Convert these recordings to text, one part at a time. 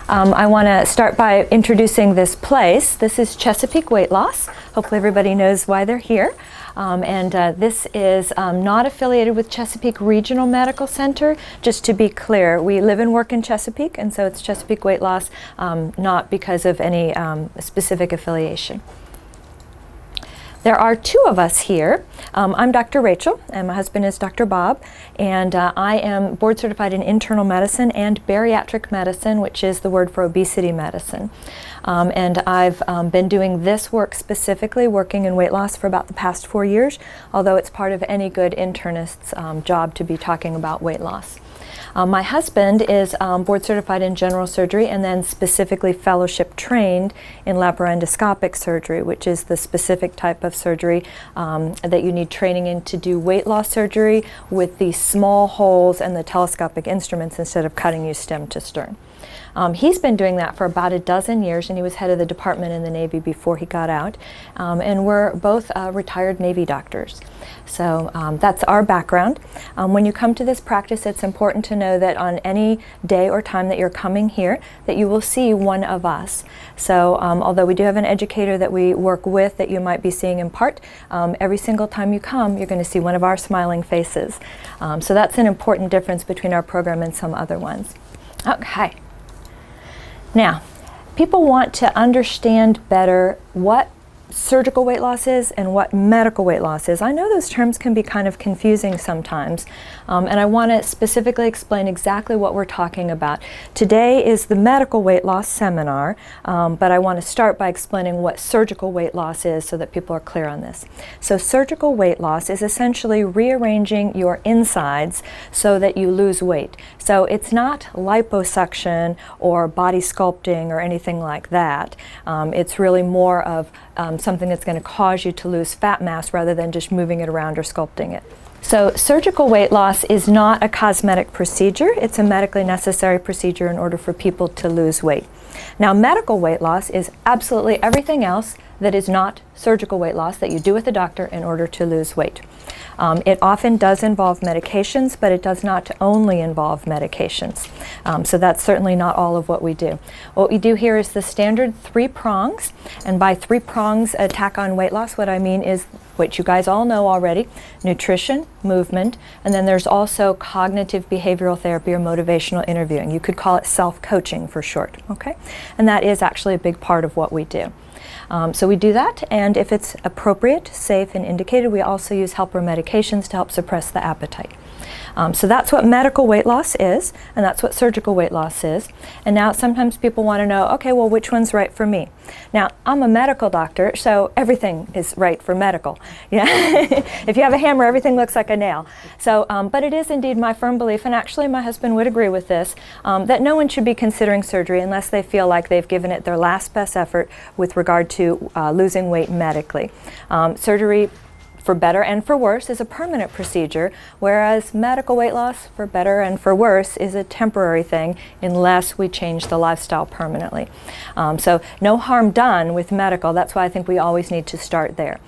I want to start by introducing this place. This is Chesapeake Weight Loss. Hopefully everybody knows why they're here. This is not affiliated with Chesapeake Regional Medical Center. Just to be clear, we live and work in Chesapeake, and so it's Chesapeake Weight Loss, not because of any specific affiliation. There are two of us here. I'm Dr. Rachel, and my husband is Dr. Bob, and I am board certified in internal medicine and bariatric medicine, which is the word for obesity medicine. And I've been doing this work specifically, working in weight loss for about the past 4 years, although it's part of any good internist's job to be talking about weight loss. My husband is board certified in general surgery and then specifically fellowship trained in laparoscopic surgery, which is the specific type of surgery that you need training in to do weight loss surgery with the small holes and the telescopic instruments instead of cutting you stem to stern. He's been doing that for about a dozen years, and he was head of the department in the Navy before he got out. And we're both retired Navy doctors. So that's our background. When you come to this practice, it's important to know that on any day or time that you're coming here, that you will see one of us. So although we do have an educator that we work with that you might be seeing in part, every single time you come, you're going to see one of our smiling faces. So that's an important difference between our program and some other ones. Okay. Now, people want to understand better what surgical weight loss is and what medical weight loss is. I know those terms can be kind of confusing sometimes, and I want to specifically explain exactly what we're talking about. Today is the medical weight loss seminar, but I want to start by explaining what surgical weight loss is so that people are clear on this. So surgical weight loss is essentially rearranging your insides so that you lose weight. So it's not liposuction or body sculpting or anything like that. It's really more of something that's going to cause you to lose fat mass rather than just moving it around or sculpting it. So surgical weight loss is not a cosmetic procedure. It's a medically necessary procedure in order for people to lose weight. Now, medical weight loss is absolutely everything else that is not surgical weight loss that you do with a doctor in order to lose weight. It often does involve medications, but it does not only involve medications. So that's certainly not all of what we do. What we do here is the standard 3 prongs, and by 3 prongs attack on weight loss, what I mean is what you guys all know already: nutrition, movement, and then there's also cognitive behavioral therapy or motivational interviewing. You could call it self-coaching for short, okay? And that is actually a big part of what we do. So we do that, and if it's appropriate, safe, and indicated, we also use helper medications to help suppress the appetite. So that's what medical weight loss is, and that's what surgical weight loss is. And now sometimes people want to know, okay, well, which one's right for me? Now, I'm a medical doctor, so everything is right for medical. Yeah. If you have a hammer, everything looks like a nail. So, but it is indeed my firm belief, and actually my husband would agree with this, that no one should be considering surgery unless they feel like they've given it their last best effort with regard to losing weight medically. Surgery, for better and for worse, is a permanent procedure, whereas medical weight loss, for better and for worse, is a temporary thing unless we change the lifestyle permanently. So no harm done with medical. That's why I think we always need to start there.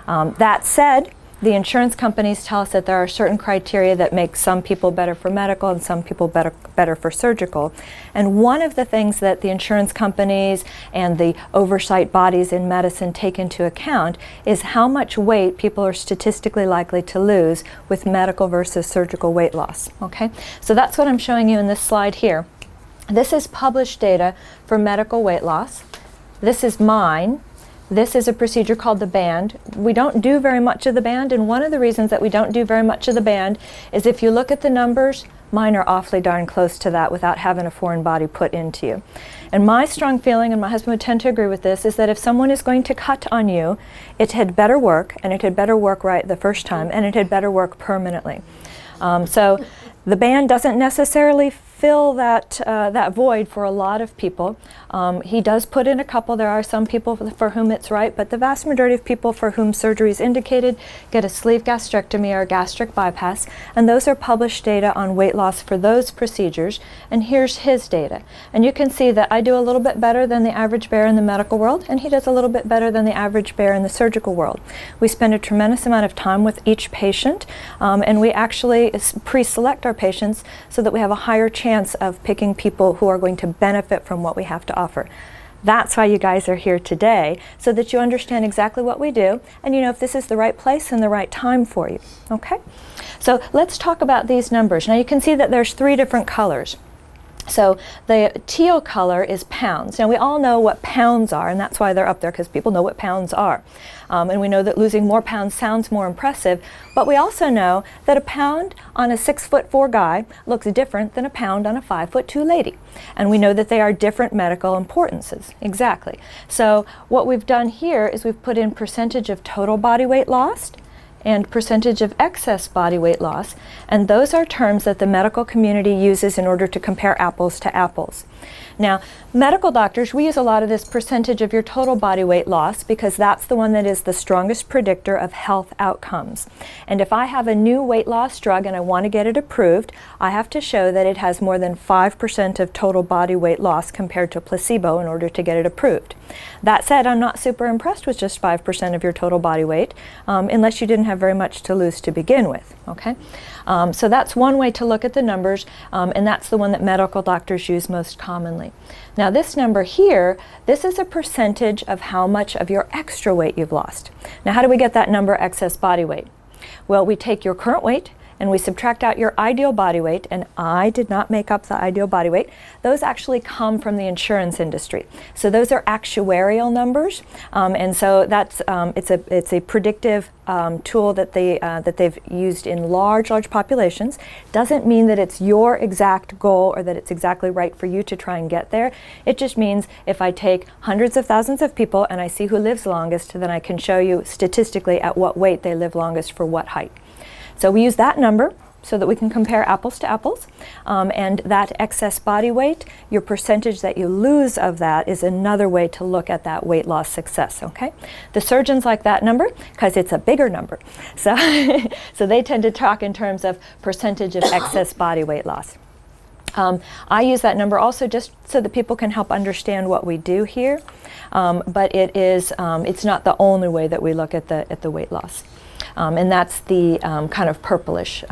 That said, the insurance companies tell us that there are certain criteria that make some people better for medical and some people better for surgical. And one of the things that the insurance companies and the oversight bodies in medicine take into account is how much weight people are statistically likely to lose with medical versus surgical weight loss. Okay? So that's what I'm showing you in this slide here. This is published data for medical weight loss. This is mine. This is a procedure called the band. We don't do very much of the band, and one of the reasons that we don't do very much of the band is if you look at the numbers, mine are awfully darn close to that without having a foreign body put into you. And my strong feeling, and my husband would tend to agree with this, is that if someone is going to cut on you, it had better work, and it had better work right the first time, and it had better work permanently. So the band doesn't necessarily fill that void for a lot of people. He does put in a couple. There are some people for whom it's right, but the vast majority of people for whom surgery is indicated get a sleeve gastrectomy or a gastric bypass, and those are published data on weight loss for those procedures. And here's his data. And you can see that I do a little bit better than the average bear in the medical world, and he does a little bit better than the average bear in the surgical world. We spend a tremendous amount of time with each patient, and we actually pre-select our patients so that we have a higher chance chance of picking people who are going to benefit from what we have to offer. That's why you guys are here today, so that you understand exactly what we do and you know if this is the right place and the right time for you. Okay? So let's talk about these numbers. Now you can see that there's 3 different colors. So the teal color is pounds. Now we all know what pounds are, and that's why they're up there, because people know what pounds are. And we know that losing more pounds sounds more impressive, but we also know that a pound on a 6'4" guy looks different than a pound on a 5'2" lady. And we know that they are different medical importances. Exactly. So what we've done here is we've put in percentage of total body weight lost and percentage of excess body weight loss, and those are terms that the medical community uses in order to compare apples to apples. Now, medical doctors, we use a lot of this percentage of your total body weight loss because that's the one that is the strongest predictor of health outcomes. And if I have a new weight loss drug and I want to get it approved, I have to show that it has more than 5% of total body weight loss compared to placebo in order to get it approved. That said, I'm not super impressed with just 5% of your total body weight, unless you didn't have very much to lose to begin with. Okay? So that's one way to look at the numbers, and that's the one that medical doctors use most commonly. Now this number here, this is a percentage of how much of your extra weight you've lost. Now how do we get that number, excess body weight? Well, we take your current weight and we subtract out your ideal body weight, and I did not make up the ideal body weight. Those actually come from the insurance industry. So those are actuarial numbers, and so that's it's a predictive tool that they've used in large populations. Doesn't mean that it's your exact goal or that it's exactly right for you to try and get there. It just means if I take hundreds of thousands of people and I see who lives longest, then I can show you statistically at what weight they live longest for what height. So we use that number so that we can compare apples to apples, and that excess body weight, your percentage that you lose of that, is another way to look at that weight loss success. Okay, the surgeons like that number because it's a bigger number, so so they tend to talk in terms of percentage of excess body weight loss. I use that number also just so that people can help understand what we do here, but it is it's not the only way that we look at the weight loss. And that's the kind of purplish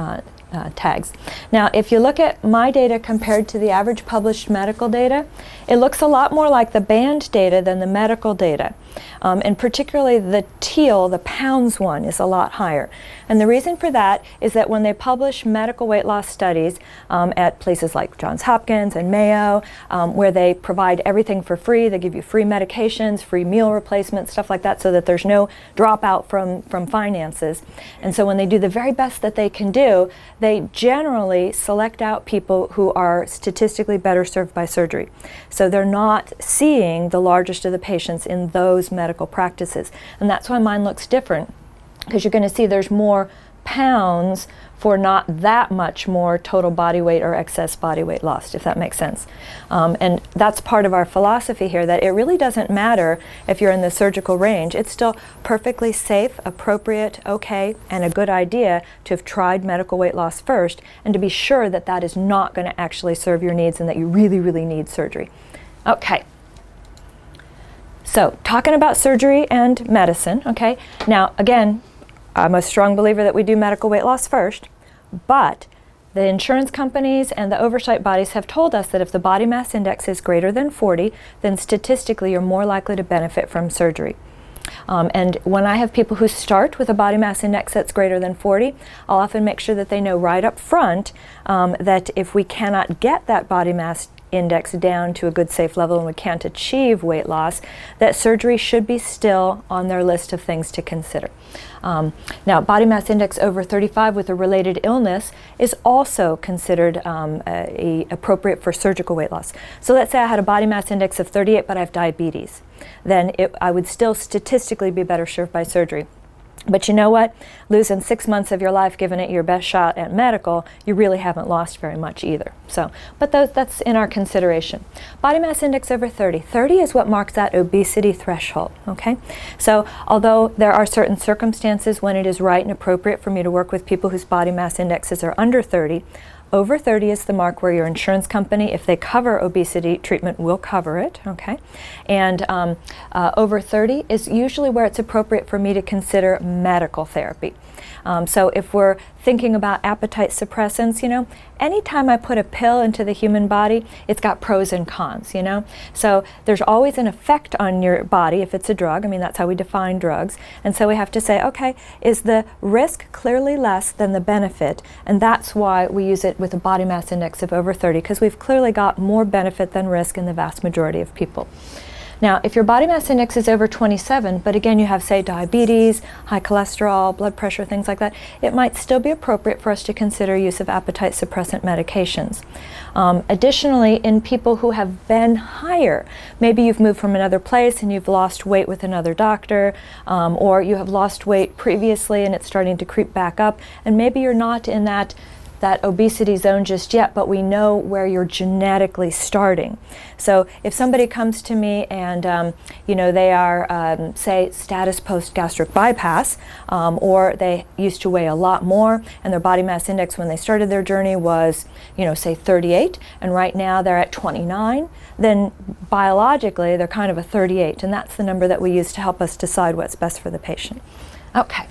tags. Now, if you look at my data compared to the average published medical data, it looks a lot more like the band data than the medical data. And particularly the teal, the pounds one, is a lot higher. And the reason for that is that when they publish medical weight loss studies at places like Johns Hopkins and Mayo, where they provide everything for free, they give you free medications, free meal replacements, stuff like that, so that there's no dropout from finances. And so when they do the very best that they can do, they generally select out people who are statistically better served by surgery. So they're not seeing the largest of the patients in those medical practices. And that's why mine looks different, because you're going to see there's more pounds for not that much more total body weight or excess body weight lost, if that makes sense. And that's part of our philosophy here, that it really doesn't matter if you're in the surgical range. It's still perfectly safe, appropriate, okay, and a good idea to have tried medical weight loss first and to be sure that that is not going to actually serve your needs and that you really, really need surgery. Okay. So, talking about surgery and medicine, okay? Now, again, I'm a strong believer that we do medical weight loss first, but the insurance companies and the oversight bodies have told us that if the body mass index is greater than 40, then statistically you're more likely to benefit from surgery. And when I have people who start with a body mass index that's greater than 40, I'll often make sure that they know right up front that if we cannot get that body mass index down to a good safe level and we can't achieve weight loss, that surgery should be still on their list of things to consider. Now, body mass index over 35 with a related illness is also considered appropriate for surgical weight loss. So let's say I had a body mass index of 38 but I have diabetes. Then I would still statistically be better served by surgery. But you know what? Losing 6 months of your life, giving it your best shot at medical, you really haven't lost very much either. So, but that's in our consideration. Body mass index over 30. 30 is what marks that obesity threshold, okay? So, although there are certain circumstances when it is right and appropriate for me to work with people whose body mass indexes are under 30, Over 30 is the mark where your insurance company, if they cover obesity treatment, will cover it, okay? And over 30 is usually where it's appropriate for me to consider medical therapy. So if we're thinking about appetite suppressants, you know, anytime I put a pill into the human body, it's got pros and cons, you know? So there's always an effect on your body if it's a drug. I mean, that's how we define drugs. And so we have to say, okay, is the risk clearly less than the benefit? And that's why we use it with a body mass index of over 30, because we've clearly got more benefit than risk in the vast majority of people. Now, if your body mass index is over 27, but again you have, say, diabetes, high cholesterol, blood pressure, things like that, it might still be appropriate for us to consider use of appetite suppressant medications. Additionally, in people who have been higher, maybe you've moved from another place and you've lost weight with another doctor, or you have lost weight previously and it's starting to creep back up, and maybe you're not in that obesity zone just yet, but we know where you're genetically starting. So if somebody comes to me and you know, they are say status post gastric bypass, or they used to weigh a lot more and their body mass index when they started their journey was, you know, say 38, and right now they're at 29, then biologically they're kind of a 38, and that's the number that we use to help us decide what's best for the patient. Okay.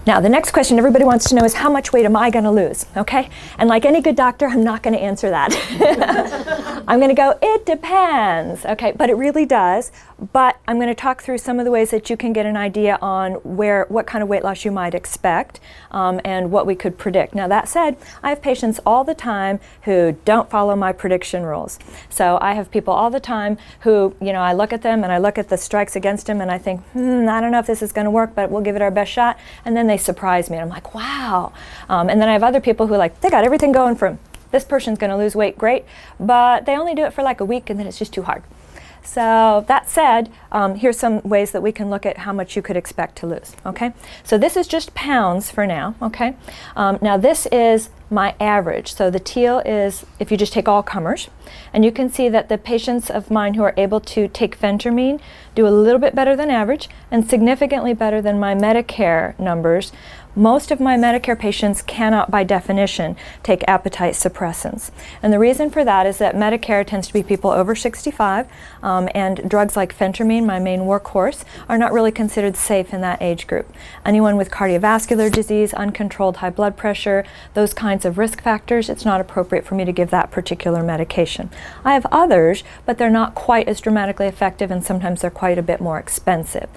Now, the next question everybody wants to know is, how much weight am I going to lose? Okay? And like any good doctor, I'm not going to answer that. I'm going to go, it depends. Okay, but it really does. But I'm going to talk through some of the ways that you can get an idea on what kind of weight loss you might expect, and what we could predict. Now, that said, I have patients all the time who don't follow my prediction rules. So I have people all the time who, you know, I look at them and I look at the strikes against them and I think, I don't know if this is going to work, but we'll give it our best shot. And then they surprise me and I'm like, wow. And then I have other people who, like, they got everything going for them. This person's going to lose weight, great, but they only do it for like a week and then it's just too hard. So that said, here's some ways that we can look at how much you could expect to lose, okay? So this is just pounds for now, okay? Now this is my average. So the teal is if you just take all comers, and you can see that the patients of mine who are able to take phentermine do a little bit better than average and significantly better than my Medicare numbers. Most of my Medicare patients cannot, by definition, take appetite suppressants. And the reason for that is that Medicare tends to be people over 65, and drugs like phentermine, my main workhorse, are not really considered safe in that age group. Anyone with cardiovascular disease, uncontrolled high blood pressure, those kinds of risk factors, it's not appropriate for me to give that particular medication. I have others, but they're not quite as dramatically effective, and sometimes they're quite a bit more expensive.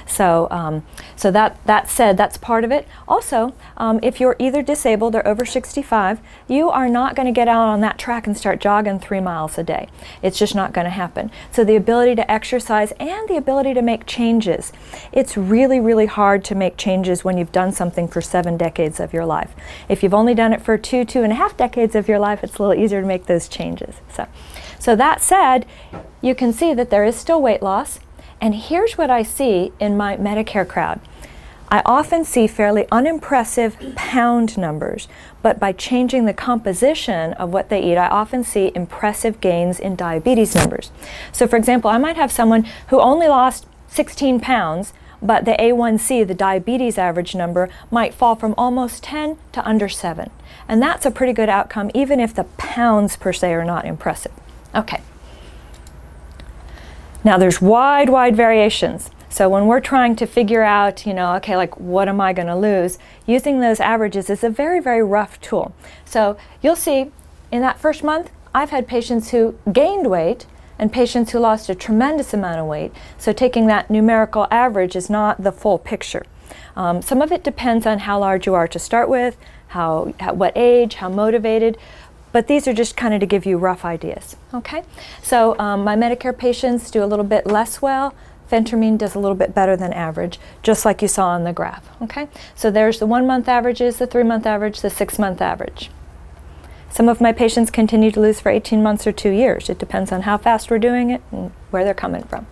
So, that said, that's part of it. Also, if you're either disabled or over 65, you are not going to get out on that track and start jogging 3 miles a day. It's just not going to happen. So the ability to exercise and the ability to make changes. It's really, really hard to make changes when you've done something for 7 decades of your life. If you've only done it for 2.5 decades of your life, it's a little easier to make those changes. So that said, you can see that there is still weight loss. And here's what I see in my Medicare crowd. I often see fairly unimpressive pound numbers, but by changing the composition of what they eat, I often see impressive gains in diabetes numbers. So for example, I might have someone who only lost 16 pounds, but the A1C, the diabetes average number, might fall from almost 10 to under 7. And that's a pretty good outcome, even if the pounds per se are not impressive. Okay. Now there's wide variations. So when we're trying to figure out, you know, okay, like what am I going to lose, using those averages is a very, very rough tool. So you'll see in that first month, I've had patients who gained weight and patients who lost a tremendous amount of weight. So taking that numerical average is not the full picture. Some of it depends on how large you are to start with, what age, how motivated. But these are just kind of to give you rough ideas, okay? So my Medicare patients do a little bit less well. Phentermine does a little bit better than average, just like you saw on the graph, okay? So there's the 1-month averages, the 3-month average, the 6-month average. Some of my patients continue to lose for 18 months or 2 years. It depends on how fast we're doing it and where they're coming from.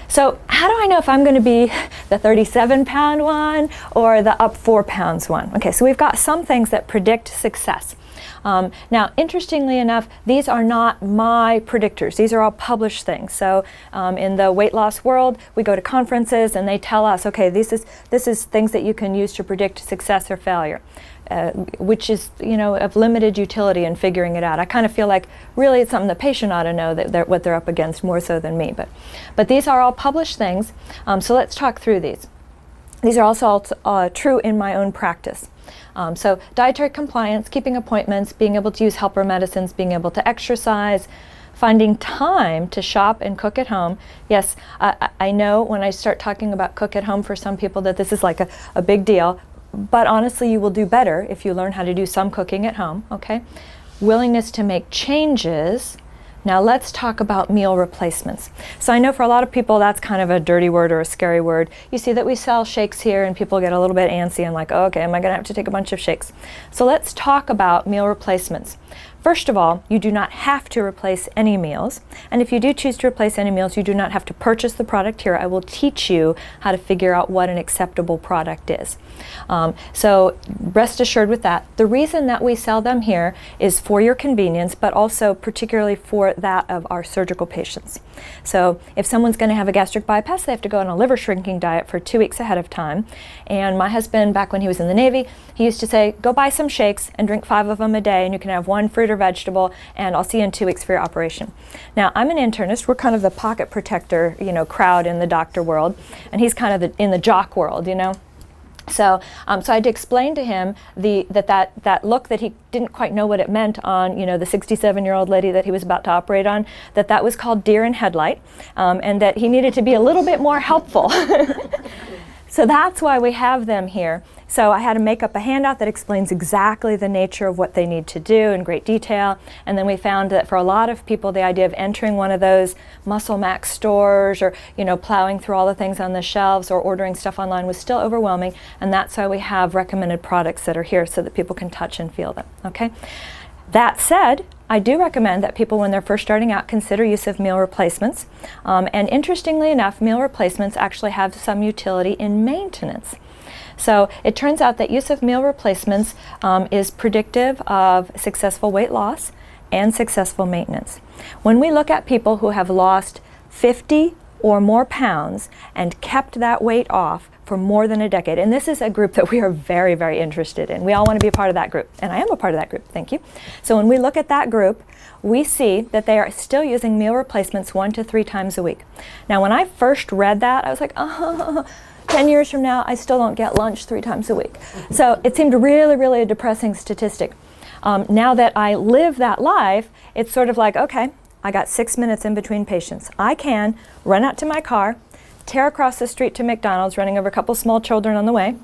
So how do I know if I'm going to be the 37-pound one or the up 4 pounds one? Okay, so we've got some things that predict success. Now, interestingly enough, these are not my predictors. These are all published things. So in the weight loss world, we go to conferences and they tell us, okay, this is things that you can use to predict success or failure. which is, you know, of limited utility in figuring it out. I kind of feel like really it's something the patient ought to know that what they're up against more so than me. But these are all published things, so let's talk through these. These are also true in my own practice. So dietary compliance, keeping appointments, being able to use helper medicines, being able to exercise, finding time to shop and cook at home. Yes, I know when I start talking about cook at home for some people that this is like a big deal, but honestly you will do better if you learn how to do some cooking at home, okay? Willingness to make changes. Now let's talk about meal replacements. So I know for a lot of people that's kind of a dirty word or a scary word. You see that we sell shakes here and people get a little bit antsy and like, oh, okay, am I going to have to take a bunch of shakes? So let's talk about meal replacements. First of all, you do not have to replace any meals. And if you do choose to replace any meals, you do not have to purchase the product here. I will teach you how to figure out what an acceptable product is. So rest assured with that. The reason that we sell them here is for your convenience, but also particularly for that of our surgical patients. So if someone's going to have a gastric bypass, they have to go on a liver shrinking diet for 2 weeks ahead of time. And my husband, back when he was in the Navy, he used to say, go buy some shakes and drink 5 of them a day, and you can have 1 fruit or vegetable, and I'll see you in 2 weeks for your operation. Now, I'm an internist. We're kind of the pocket protector, you know, crowd in the doctor world, and he's kind of in the jock world, you know. So, so I had to explain to him that look that he didn't quite know what it meant on, you know, the 67-year-old lady that he was about to operate on, that was called deer in headlight, and that he needed to be a little bit more helpful. So that's why we have them here. So I had to make up a handout that explains exactly the nature of what they need to do in great detail. And then we found that for a lot of people, the idea of entering one of those Muscle Max stores or, you know, plowing through all the things on the shelves or ordering stuff online was still overwhelming. And that's why we have recommended products that are here so that people can touch and feel them, okay? That said, I do recommend that people, when they're first starting out, consider use of meal replacements. And interestingly enough, meal replacements actually have some utility in maintenance. So it turns out that use of meal replacements is predictive of successful weight loss and successful maintenance. When we look at people who have lost 50 or more pounds and kept that weight off for more than a decade, and this is a group that we are very, very interested in. We all want to be a part of that group, and I am a part of that group, thank you. So when we look at that group, we see that they are still using meal replacements 1 to 3 times a week. Now when I first read that, I was like, 10 years from now, I still don't get lunch 3 times a week. So it seemed really, really a depressing statistic. Now that I live that life, it's sort of like, okay, I got 6 minutes in between patients. I can run out to my car, tear across the street to McDonald's, running over a couple small children on the way,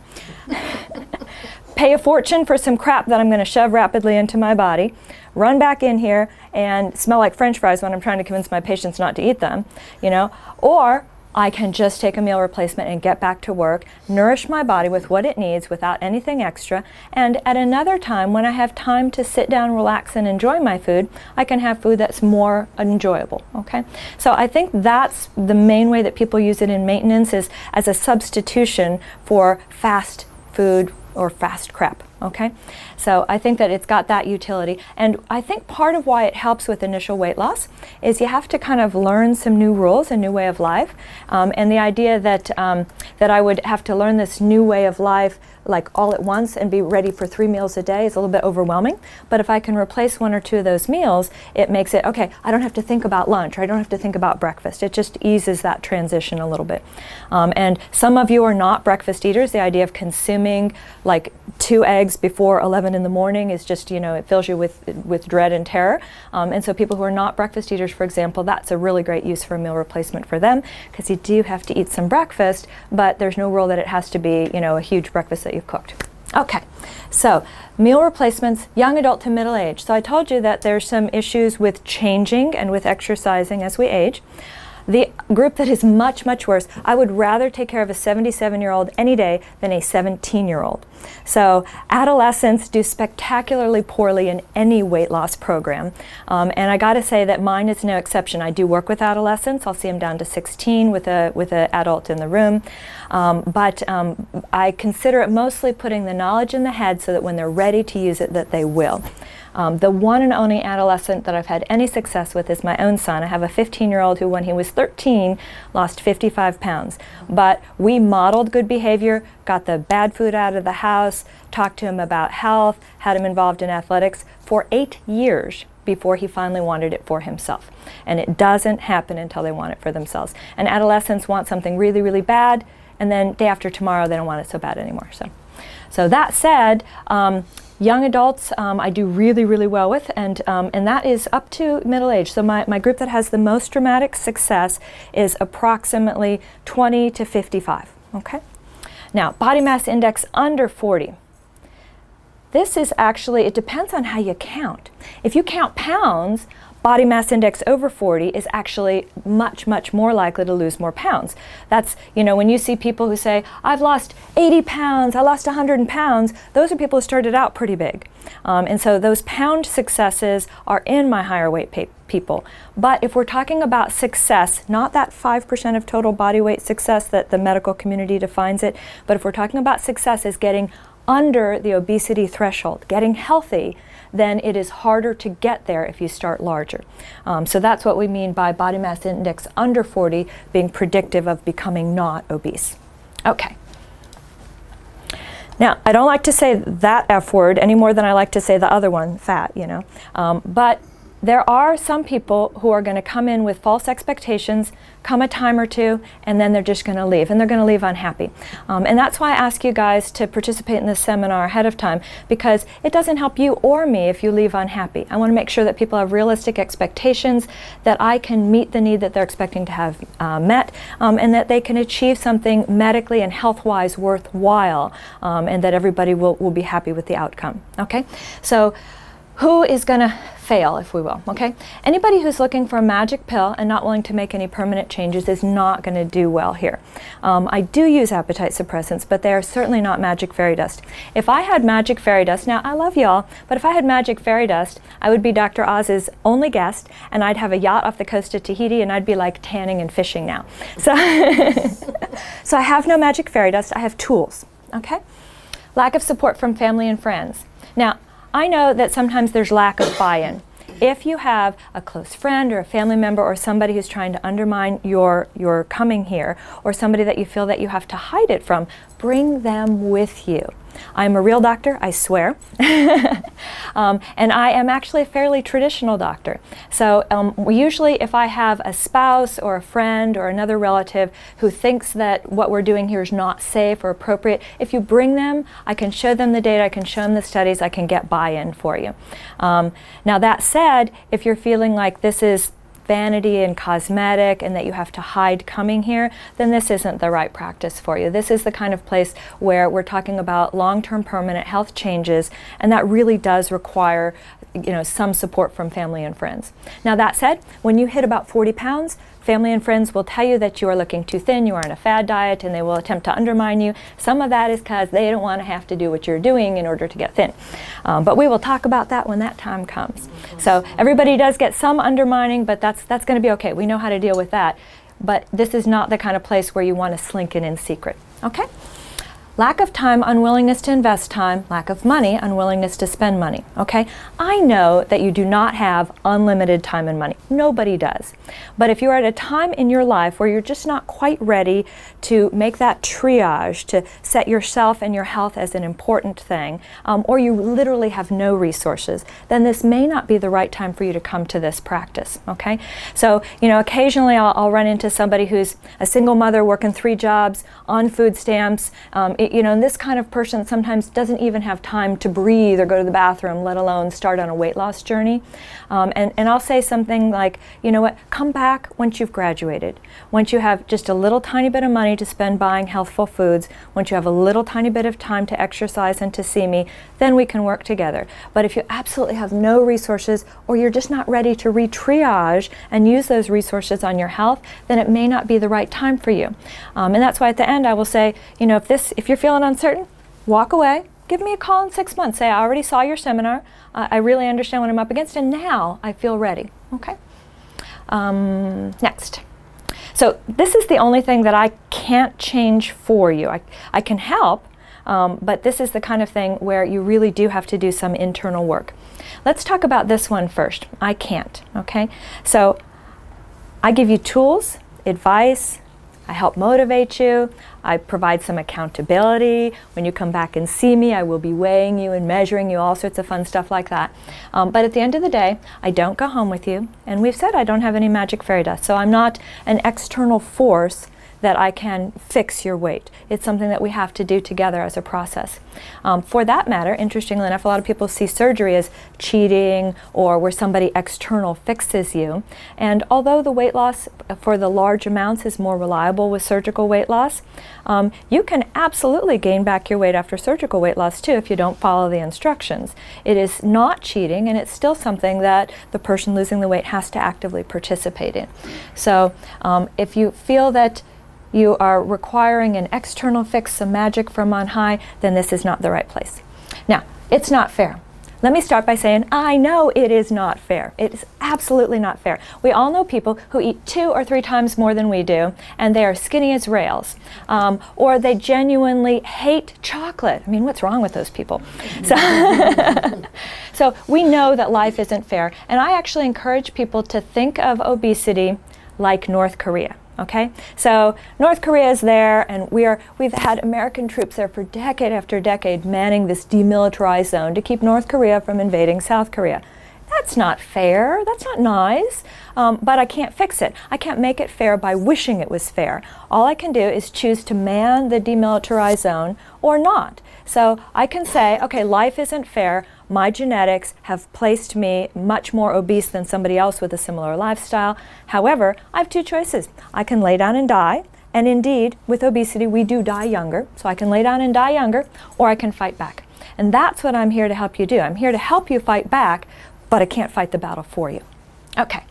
pay a fortune for some crap that I'm going to shove rapidly into my body, run back in here and smell like French fries when I'm trying to convince my patients not to eat them, you know, or I can just take a meal replacement and get back to work, nourish my body with what it needs without anything extra, and at another time when I have time to sit down, relax, and enjoy my food, I can have food that's more enjoyable, okay? So I think that's the main way that people use it in maintenance, is as a substitution for fast food or fast crap, okay? So I think that it's got that utility. And I think part of why it helps with initial weight loss is you have to kind of learn some new rules, a new way of life. And the idea that, that I would have to learn this new way of life like all at once and be ready for 3 meals a day is a little bit overwhelming. But if I can replace 1 or 2 of those meals, it makes it, okay, I don't have to think about lunch, or I don't have to think about breakfast. It just eases that transition a little bit. And some of you are not breakfast eaters. The idea of consuming like 2 eggs before 11 in the morning is just, you know, it fills you with dread and terror. And so people who are not breakfast eaters, for example, that's a really great use for a meal replacement for them, because you do have to eat some breakfast, but there's no rule that it has to be, you know, a huge breakfast that you've cooked. Okay, so meal replacements, young adult to middle age. So I told you that there's some issues with changing and with exercising as we age. The group that is much, much worse, I would rather take care of a 77-year-old any day than a 17-year-old. So adolescents do spectacularly poorly in any weight loss program. And I gotta say that mine is no exception. I do work with adolescents. I'll see them down to 16 with a adult in the room. I consider it mostly putting the knowledge in the head so that when they're ready to use it, that they will. The one and only adolescent that I've had any success with is my own son. I have a 15-year-old who, when he was 13, lost 55 pounds. But we modeled good behavior, got the bad food out of the house, talked to him about health, had him involved in athletics for 8 years before he finally wanted it for himself. And it doesn't happen until they want it for themselves. And adolescents want something really, really bad, and then day after tomorrow they don't want it so bad anymore. So that said, young adults I do really, really well with, and that is up to middle age. So my group that has the most dramatic success is approximately 20 to 55, okay? Now, body mass index under 40. This is actually, it depends on how you count. If you count pounds, body mass index over 40 is actually much, much more likely to lose more pounds. That's, you know, when you see people who say, I've lost 80 pounds, I lost 100 pounds, those are people who started out pretty big. And so those pound successes are in my higher weight people. But if we're talking about success, not that 5% of total body weight success that the medical community defines it, but if we're talking about success as getting under the obesity threshold, getting healthy, then it is harder to get there if you start larger. So that's what we mean by body mass index under 40 being predictive of becoming not obese. Okay. Now, I don't like to say that F word any more than I like to say the other one, fat, you know. But there are some people who are going to come in with false expectations, come a time or two, and then they're just going to leave, and they're going to leave unhappy. And that's why I ask you guys to participate in this seminar ahead of time, because it doesn't help you or me if you leave unhappy. I want to make sure that people have realistic expectations, that I can meet the need that they're expecting to have met, and that they can achieve something medically and health-wise worthwhile, and that everybody will be happy with the outcome. Okay? So, who is going to fail, if we will, okay? Anybody who's looking for a magic pill and not willing to make any permanent changes is not going to do well here. I do use appetite suppressants, but they are certainly not magic fairy dust. If I had magic fairy dust, now I love y'all, but if I had magic fairy dust, I would be Dr. Oz's only guest, and I'd have a yacht off the coast of Tahiti, and I'd be like tanning and fishing now. So, so I have no magic fairy dust, I have tools, okay? Lack of support from family and friends. Now, I know that sometimes there's lack of buy-in. If you have a close friend or a family member or somebody who's trying to undermine your coming here, or somebody that you feel that you have to hide it from, bring them with you. I'm a real doctor, I swear. And I am actually a fairly traditional doctor. So usually if I have a spouse or a friend or another relative who thinks that what we're doing here is not safe or appropriate, if you bring them, I can show them the data, I can show them the studies, I can get buy-in for you. Now that said, if you're feeling like this is vanity and cosmetic and that you have to hide coming here, then this isn't the right practice for you. This is the kind of place where we're talking about long-term permanent health changes, and that really does require, you know, some support from family and friends. Now that said, when you hit about 40 pounds, family and friends will tell you that you are looking too thin, you are on a fad diet, and they will attempt to undermine you. Some of that is because they don't want to have to do what you're doing in order to get thin. But we will talk about that when that time comes. So everybody does get some undermining, but that's going to be okay. We know how to deal with that. But this is not the kind of place where you want to slink in secret. Okay? Lack of time, unwillingness to invest time. Lack of money, unwillingness to spend money. Okay? I know that you do not have unlimited time and money. Nobody does. But if you're at a time in your life where you're just not quite ready to make that triage, to set yourself and your health as an important thing, or you literally have no resources, then this may not be the right time for you to come to this practice. Okay? So, you know, occasionally I'll run into somebody who's a single mother working 3 jobs, on food stamps, you know, and this kind of person sometimes doesn't even have time to breathe or go to the bathroom, let alone start on a weight loss journey. And I'll say something like, you know what, come back once you've graduated. Once you have just a little tiny bit of money to spend buying healthful foods, once you have a little tiny bit of time to exercise and to see me, then we can work together. But if you absolutely have no resources, or you're just not ready to re-triage and use those resources on your health, then it may not be the right time for you. And that's why at the end I will say, you know, if you're feeling uncertain, walk away. Give me a call in 6 months. Say, I already saw your seminar. I really understand what I'm up against, and now I feel ready. Okay? Next. So this is the only thing that I can't change for you. I can help, but this is the kind of thing where you really do have to do some internal work. Let's talk about this one first. I can't, okay? So I give you tools, advice, I help motivate you, I provide some accountability. When you come back and see me, I will be weighing you and measuring you, all sorts of fun stuff like that. But at the end of the day, I don't go home with you, and we've said I don't have any magic fairy dust, so I'm not an external force that I can fix your weight. It's something that we have to do together as a process. For that matter, interestingly enough, a lot of people see surgery as cheating or where somebody external fixes you. And although the weight loss for the large amounts is more reliable with surgical weight loss, you can absolutely gain back your weight after surgical weight loss too if you don't follow the instructions. It is not cheating, and it's still something that the person losing the weight has to actively participate in. So if you feel that you are requiring an external fix, some magic from on high, then this is not the right place. Now, it's not fair. Let me start by saying, I know it is not fair. It is absolutely not fair. We all know people who eat 2 or 3 times more than we do, and they are skinny as rails. Or they genuinely hate chocolate. I mean, what's wrong with those people? So we know that life isn't fair, and I actually encourage people to think of obesity like North Korea. Okay, so North Korea is there, and we've had American troops there for decade after decade manning this demilitarized zone to keep North Korea from invading South Korea. That's not fair, that's not nice, but I can't fix it. I can't make it fair by wishing it was fair. All I can do is choose to man the demilitarized zone or not. So I can say, okay, life isn't fair. My genetics have placed me much more obese than somebody else with a similar lifestyle. However, I have 2 choices. I can lay down and die, and indeed, with obesity, we do die younger. So I can lay down and die younger, or I can fight back. And that's what I'm here to help you do. I'm here to help you fight back, but I can't fight the battle for you. Okay.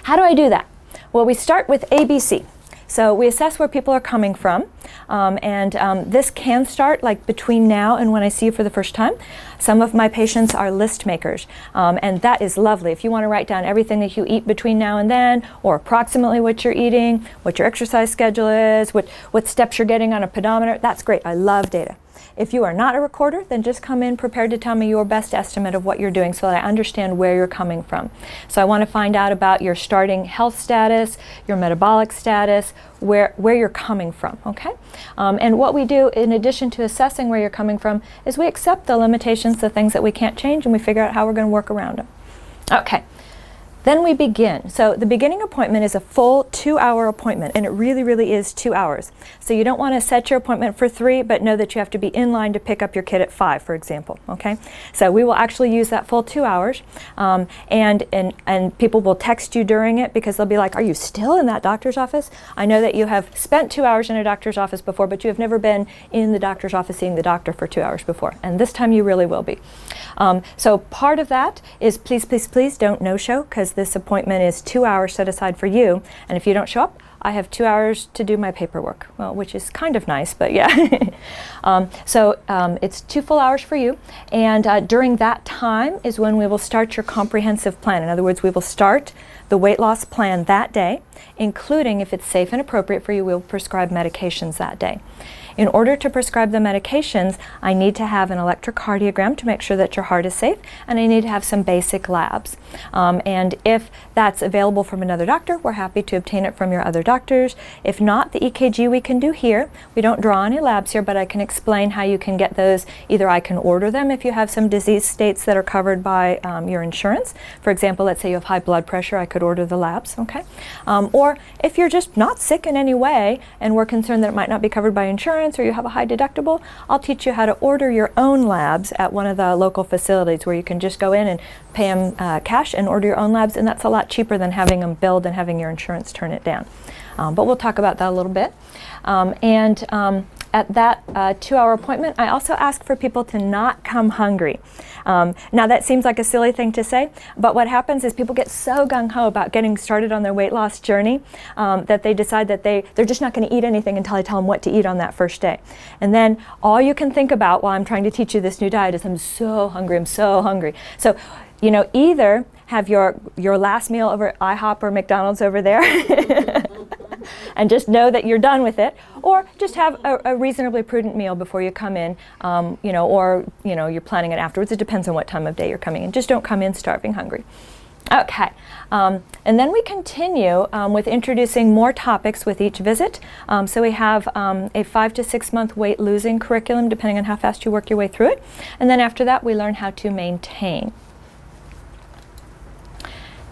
How do I do that? Well, we start with ABC. So we assess where people are coming from, this can start like between now and when I see you for the first time. Some of my patients are list makers, and that is lovely. If you want to write down everything that you eat between now and then, or approximately what you're eating, what your exercise schedule is, what steps you're getting on a pedometer, that's great. I love data. If you are not a recorder, then just come in prepared to tell me your best estimate of what you're doing so that I understand where you're coming from. So I want to find out about your starting health status, your metabolic status, where you're coming from, okay? And what we do in addition to assessing where you're coming from is we accept the limitations, the things that we can't change, and we figure out how we're going to work around them. Okay. Then we begin. So the beginning appointment is a full 2-hour appointment, and it really, really is 2 hours. So you don't want to set your appointment for 3, but know that you have to be in line to pick up your kid at 5, for example, okay? So we will actually use that full 2 hours, and people will text you during it because they'll be like, are you still in that doctor's office? I know that you have spent 2 hours in a doctor's office before, but you have never been in the doctor's office seeing the doctor for 2 hours before, and this time you really will be. So part of that is please, please, please don't no-show, because this appointment is 2 hours set aside for you, and if you don't show up, I have 2 hours to do my paperwork, well, which is kind of nice, but yeah. It's 2 full hours for you, and during that time is when we will start your comprehensive plan. In other words, we will start the weight loss plan that day, including, if it's safe and appropriate for you, we'll prescribe medications that day. In order to prescribe the medications, I need to have an electrocardiogram to make sure that your heart is safe, and I need to have some basic labs. And if that's available from another doctor, we're happy to obtain it from your other doctors. If not, the EKG we can do here. We don't draw any labs here, but I can explain how you can get those. Either I can order them if you have some disease states that are covered by your insurance. For example, let's say you have high blood pressure, I could order the labs, okay? Or if you're just not sick in any way and we're concerned that it might not be covered by insurance, or you have a high deductible, I'll teach you how to order your own labs at one of the local facilities where you can just go in and pay them cash and order your own labs, and that's a lot cheaper than having them billed and having your insurance turn it down. But we'll talk about that a little bit. At that 2-hour appointment, I also ask for people to not come hungry. Now that seems like a silly thing to say, but what happens is people get so gung-ho about getting started on their weight loss journey that they decide that they're just not going to eat anything until I tell them what to eat on that first day. And then all you can think about while I'm trying to teach you this new diet is, I'm so hungry, I'm so hungry. So, you know, either have your last meal over at IHOP or McDonald's over there and just know that you're done with it, or just have a reasonably prudent meal before you come in, or you're planning it afterwards. It depends on what time of day you're coming in. Just don't come in starving hungry. Okay, and then we continue with introducing more topics with each visit. So we have a 5 to 6 month weight losing curriculum, depending on how fast you work your way through it. And then after that, we learn how to maintain.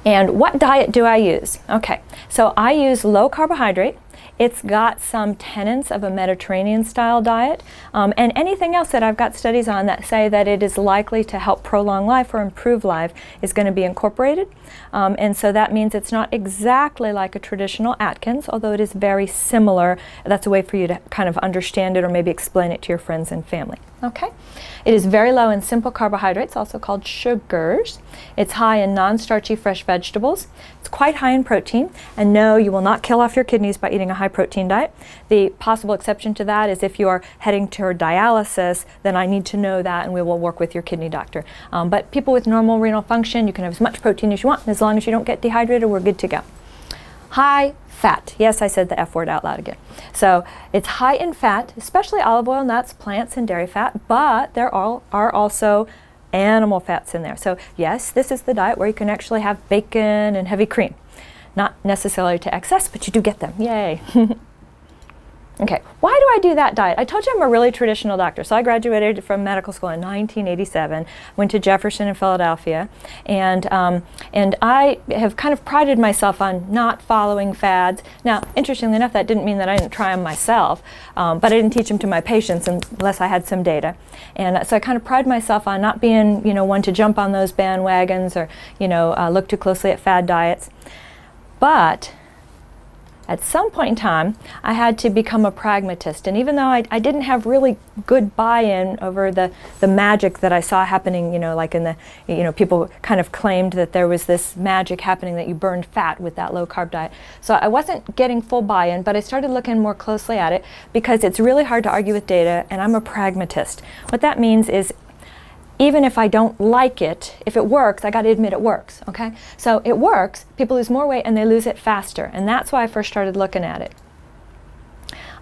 And what diet do I use? Okay, so I use low carbohydrate. It's got some tenets of a Mediterranean style diet, and anything else that I've got studies on that say that it is likely to help prolong life or improve life is going to be incorporated. And so that means it's not exactly like a traditional Atkins, although it is very similar. That's a way for you to kind of understand it or maybe explain it to your friends and family. Okay. It is very low in simple carbohydrates, also called sugars. It's high in non-starchy fresh vegetables. It's quite high in protein, and no, you will not kill off your kidneys by eating a high protein diet. The possible exception to that is if you are heading toward dialysis, then I need to know that and we will work with your kidney doctor. But people with normal renal function, you can have as much protein as you want, and as long as you don't get dehydrated, we're good to go. High fat. Yes, I said the F word out loud again. So it's high in fat, especially olive oil, nuts, plants, and dairy fat, but there are also animal fats in there. So yes, this is the diet where you can actually have bacon and heavy cream. Not necessarily to excess, but you do get them. Yay. Okay, why do I do that diet? I told you I'm a really traditional doctor. So I graduated from medical school in 1987, went to Jefferson in Philadelphia, and I have kind of prided myself on not following fads. Now, interestingly enough, that didn't mean that I didn't try them myself, but I didn't teach them to my patients unless I had some data. And so I kind of pride myself on not being, one to jump on those bandwagons or, look too closely at fad diets. But at some point in time, I had to become a pragmatist, and even though I didn't have really good buy-in over the magic that I saw happening, like in the, people kind of claimed that there was this magic happening that you burned fat with that low-carb diet. So I wasn't getting full buy-in, but I started looking more closely at it because it's really hard to argue with data, and I'm a pragmatist. What that means is even if I don't like it, if it works, I got to admit it works, okay? So it works, people lose more weight and they lose it faster, and that's why I first started looking at it.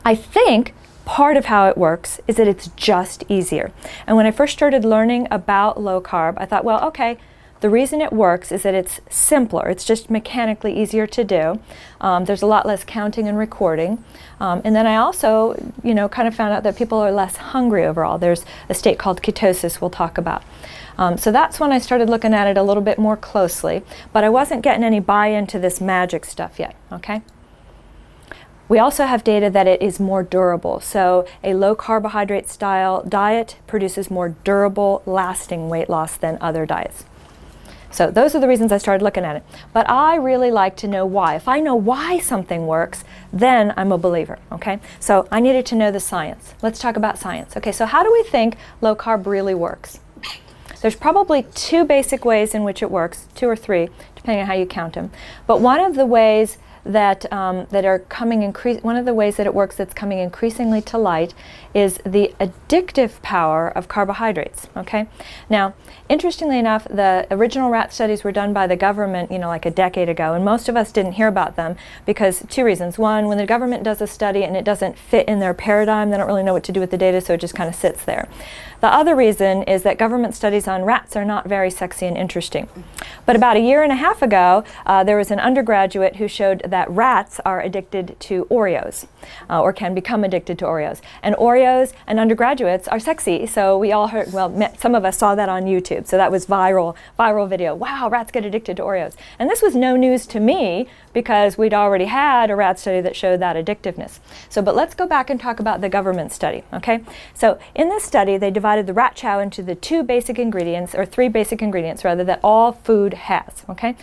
I think part of how it works is that it's just easier. And when I first started learning about low carb, I thought, well, okay, the reason it works is that it's simpler. It's just mechanically easier to do. There's a lot less counting and recording. And then I also, kind of found out that people are less hungry overall. There's a state called ketosis we'll talk about. So that's when I started looking at it a little bit more closely. But I wasn't getting any buy-in to this magic stuff yet, okay? We also have data that it is more durable. So a low carbohydrate style diet produces more durable, lasting weight loss than other diets. So those are the reasons I started looking at it. But I really like to know why. If I know why something works, then I'm a believer, okay? So I needed to know the science. Let's talk about science. Okay, so how do we think low carb really works? There's probably two basic ways in which it works, 2 or 3, depending on how you count them. But one of the ways that one of the ways that it works that's coming increasingly to light is the addictive power of carbohydrates, okay? Now, interestingly enough, the original rat studies were done by the government, like a decade ago, and most of us didn't hear about them because 2 reasons. One, when the government does a study and it doesn't fit in their paradigm, they don't really know what to do with the data, so it just kind of sits there. The other reason is that government studies on rats are not very sexy and interesting. But about 1.5 years ago, there was an undergraduate who showed that rats are addicted to Oreos, or can become addicted to Oreos. And Oreos and undergraduates are sexy, so we all heard, well, some of us saw that on YouTube, so that was viral video. Wow, rats get addicted to Oreos. And this was no news to me because we'd already had a rat study that showed that addictiveness. So, but let's go back and talk about the government study, okay? So in this study, they divided the rat chow into the 2 basic ingredients, or 3 basic ingredients rather, that all food has, okay?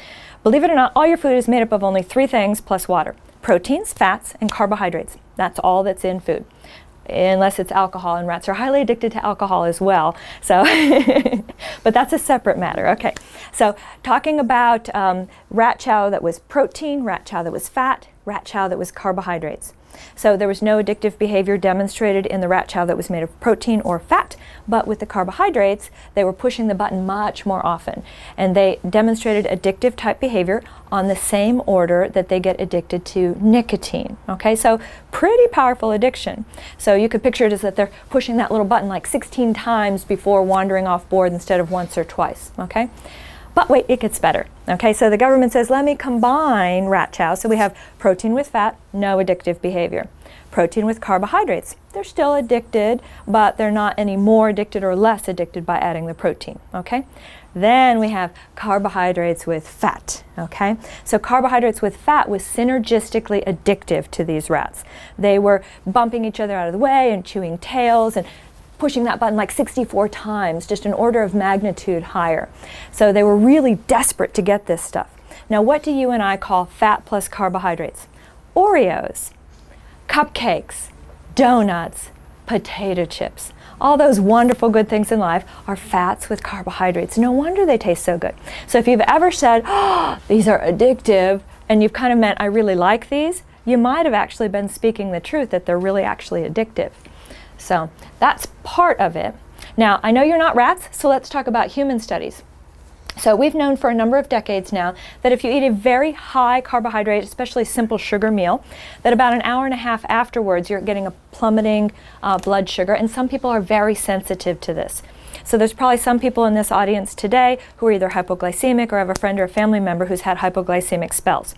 Believe it or not, all your food is made up of only 3 things plus water: proteins, fats, and carbohydrates. That's all that's in food, unless it's alcohol, and rats are highly addicted to alcohol as well. So, but that's a separate matter. Okay, so talking about rat chow that was protein, rat chow that was fat, rat chow that was carbohydrates. So there was no addictive behavior demonstrated in the rat chow that was made of protein or fat, but with the carbohydrates, they were pushing the button much more often. And they demonstrated addictive type behavior on the same order that they get addicted to nicotine. Okay, so pretty powerful addiction. So you could picture it as that they're pushing that little button like 16 times before wandering off board instead of once or twice. Okay. But wait, it gets better. Okay, so the government says, let me combine rat chow. So we have protein with fat, no addictive behavior. Protein with carbohydrates. They're still addicted, but they're not any more addicted or less addicted by adding the protein. Okay, then we have carbohydrates with fat. Okay, so carbohydrates with fat was synergistically addictive to these rats. They were bumping each other out of the way and chewing tails and pushing that button like 64 times, just an order of magnitude higher. So they were really desperate to get this stuff. Now, what do you and I call fat plus carbohydrates? Oreos, cupcakes, donuts, potato chips. All those wonderful good things in life are fats with carbohydrates. No wonder they taste so good. So if you've ever said, oh, these are addictive, and you've kind of meant, I really like these, you might have actually been speaking the truth that they're really actually addictive. So that's part of it. Now, I know you're not rats, so let's talk about human studies. So we've known for a number of decades now that if you eat a very high carbohydrate, especially simple sugar meal, that about an hour and a half afterwards you're getting a plummeting blood sugar, and some people are very sensitive to this. So there's probably some people in this audience today who are either hypoglycemic or have a friend or a family member who's had hypoglycemic spells.